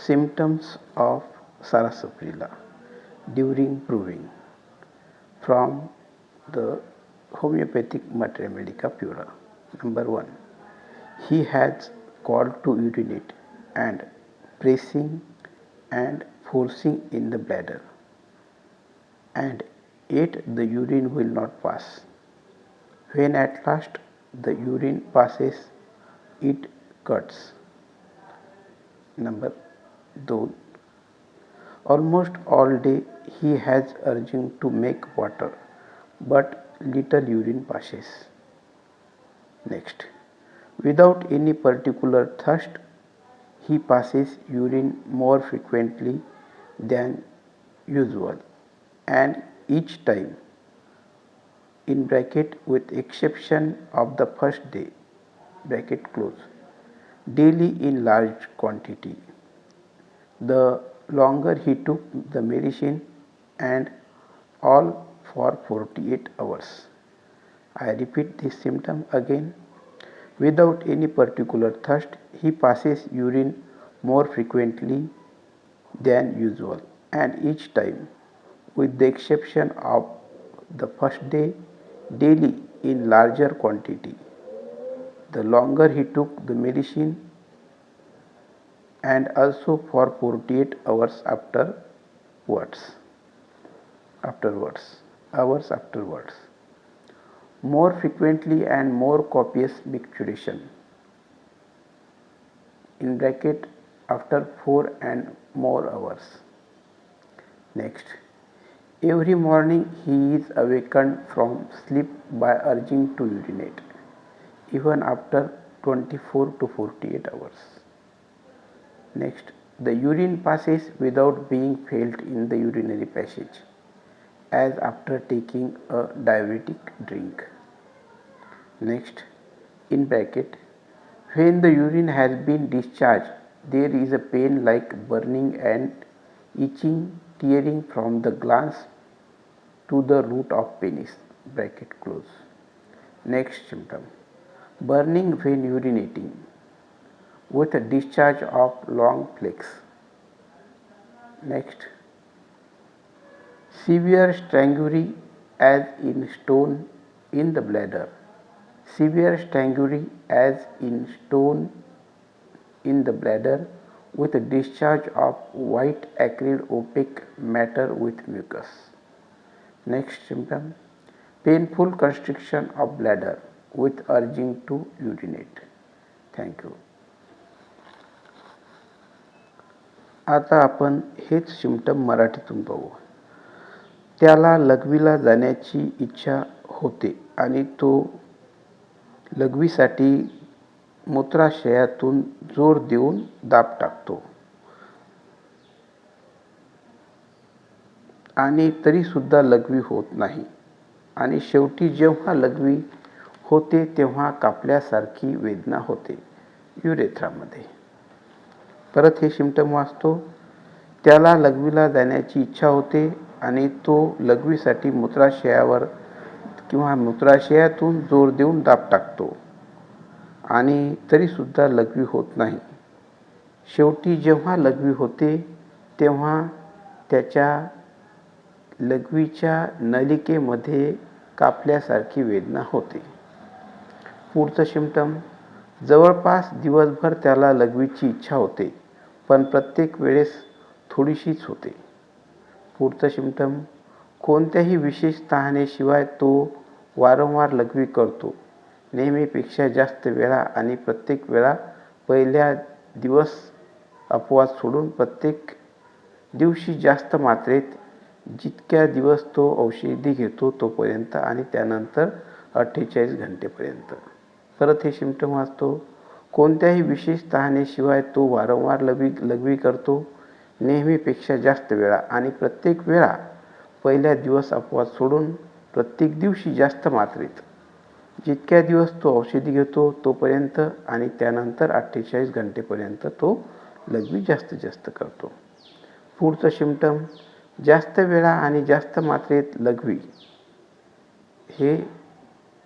Symptoms of Sarsaparilla during proving from the homeopathic Mater Medica Pura. Number 1. He has called to urinate and pressing and forcing in the bladder, and yet the urine will not pass. When at last the urine passes, it cuts. Number 2. Almost all day he has urging to make water, but little urine passes. Next, without any particular thirst, he passes urine more frequently than usual, and each time, in bracket with exception of the first day, bracket close, daily in large quantity. The longer he took the medicine, and all for 48 hours. I repeat this symptom again. Without any particular thirst, he passes urine more frequently than usual, and each time, with the exception of the first day, daily in larger quantity. The longer he took the medicine, and also for 48 hours afterwards. More frequently and more copious micturition, in bracket after 4 and more hours. Next, every morning he is awakened from sleep by urging to urinate, even after 24 to 48 hours. Next, the urine passes without being felt in the urinary passage, as after taking a diuretic drink. Next, in bracket, when the urine has been discharged, there is a pain like burning and itching tearing from the glands to the root of penis, bracket close. Next symptom, burning when urinating with a discharge of long flakes. Next, severe strangury as in stone in the bladder. Severe strangury as in stone in the bladder with a discharge of white acrid opaque matter with mucus. Next symptom, painful constriction of bladder with urging to urinate. Thank you. आता आपण हेच symptom मराठीतून पाहू. त्याला लघवीला जाण्याची इच्छा होते आणि तो लघवीसाठी मूत्राशयातून जोर देऊन दाब टाकतो आणि तरीसुद्धा लघवी होत नाही, आणि शेवटी जेव्हा लघवी होते तेव्हा कापल्यासारखी वेदना होते युरेथ्रामध्ये. परत हे सिम्पटम वाचतो. त्याला लघवीला जाण्याची इच्छा होते आणि तो लघवीसाठी मूत्राशयावर किंवा मूत्राशयातून जोर देऊन दाब टाकतो आणि तरीसुद्धा लघवी होत नाही. शेवटी जेव्हा लघवी होते तेव्हा त्याच्या लघवीच्या नलिकेमध्ये कापल्यासारखी वेदना होते. पुढचं सिम्पटम, जवळपास दिवसभर त्याला लघवीची इच्छा होते, पण प्रत्येक वेळेस थोडीशीच होते. पुढचं सिम्पटम, कोणत्याही विशेष तहानेशिवाय तो वारंवार लघवी करतो, नेहमीपेक्षा जास्त वेळा आणि प्रत्येक वेळा पहिल्या दिवस अपवाद सोडून प्रत्येक दिवशी जास्त मात्रेत, जितक्या दिवस तो औषधी घेतो तोपर्यंत आणि त्यानंतर 48 घंटेपर्यंत. परत हे सिम्पटम वाचतो. कोणत्याही विशेष तहानेशिवाय तो वारंवार लघवी करतो, नेहमीपेक्षा जास्त वेळा आणि प्रत्येक वेळा पहिल्या दिवस अपवाद सोडून प्रत्येक दिवशी जास्त मात्रेत, जितक्या दिवस तो औषधी घेतो तोपर्यंत आणि त्यानंतर 48 घंटेपर्यंत तो लघवी जास्तीत जास्त करतो. पुढचं सिम्पटम, जास्त वेळा आणि जास्त मात्रेत लघवी, हे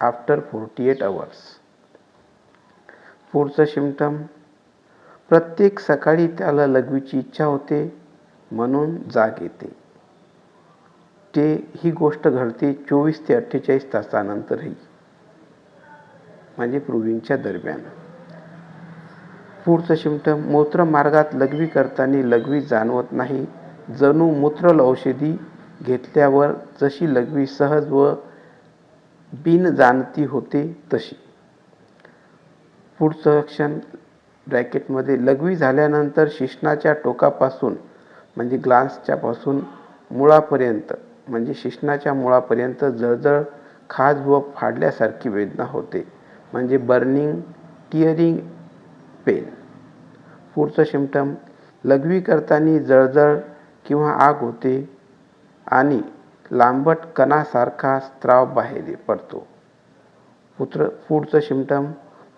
आफ्टर 48 hours. पुढचं सिम्पटम, प्रत्येक सकाळी त्याला लघवीची इच्छा होते, म्हणून जाग येते. ही गोष्ट घडते 24 ते 48 तासानंतरही, म्हणजे प्रूव्हिंगच्या दरम्यान. पुढचं सिम्पटम, मूत्रमार्गात लघवी करताना लघवी जाणवत नाही, जणू मूत्रल औषधी घेतल्यावर जशी लघवी सहज व बिनजाणती होते तशी. पुढचं लक्षण ब्रॅकेटमध्ये, लघवी झाल्यानंतर शिश्नाच्या टोकापासून म्हणजे ग्लान्सच्या पासून मुळापर्यंत म्हणजे शिश्नाच्या मुळापर्यंत जळजळ, खाज व फाडल्यासारखी वेदना होते, म्हणजे बर्निंग टिअरिंग पेन. पुढचं सिम्पटम, लघवी करताना जळजळ किंवा आग होते आणि लांबट कणासारखा स्त्राव बाहेर पडतो. पुढचं सिम्पटम,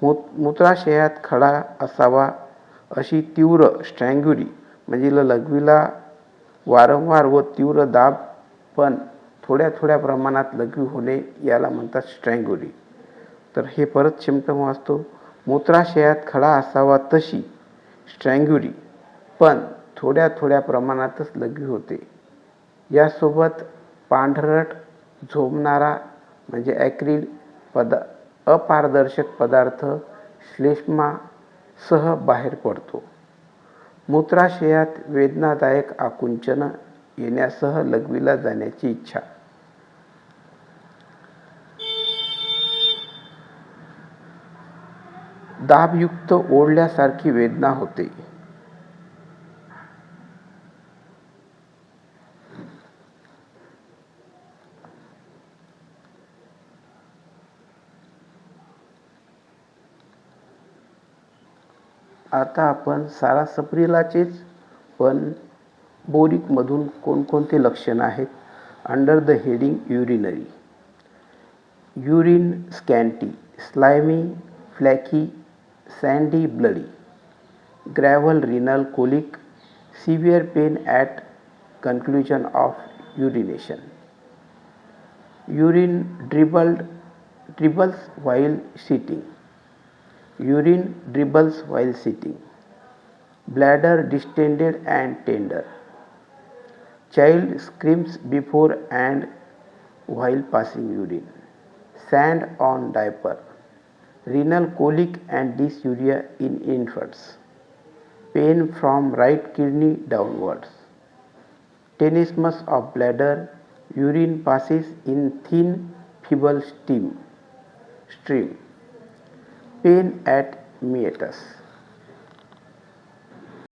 मूत्राशयात खडा असावा अशी तीव्र स्ट्रँग्युरी, म्हणजे लघवीला वारंवार व तीव्र दाब पण थोड्या थोड्या प्रमाणात लघवी होणे याला म्हणतात स्ट्रँग्युरी. तर हे परत सिम्पटम वाचतो. मूत्राशयात खडा असावा तशी स्ट्रँग्युरी पण थोड्या थोड्या प्रमाणातच लघवी होते. यासोबत पांढरट झोंबणारा म्हणजे ॲक्रिल अपारदर्शक पदार्थ श्लेष्मासह बाहेर पडतो. मूत्राशयात वेदनादायक आकुंचन येण्यासह लघवीला जाण्याची इच्छा. दाबयुक्त ओढल्यासारखी वेदना होते. आता आपण सारासप्रिलाचेच पण बोरिकमधून कोणकोणते लक्षण आहेत. Under the heading urinary, urine scanty, slimy, flaky, sandy, bloody, gravel renal colic, severe pain at conclusion of urination, urine dribbles while sitting, urine dribbles while sitting, bladder distended and tender, child screams before and while passing urine, sand on diaper, renal colic and dysuria in infants, pain from right kidney downwards, tenesmus of bladder, urine passes in thin feeble stream, pain at meatus.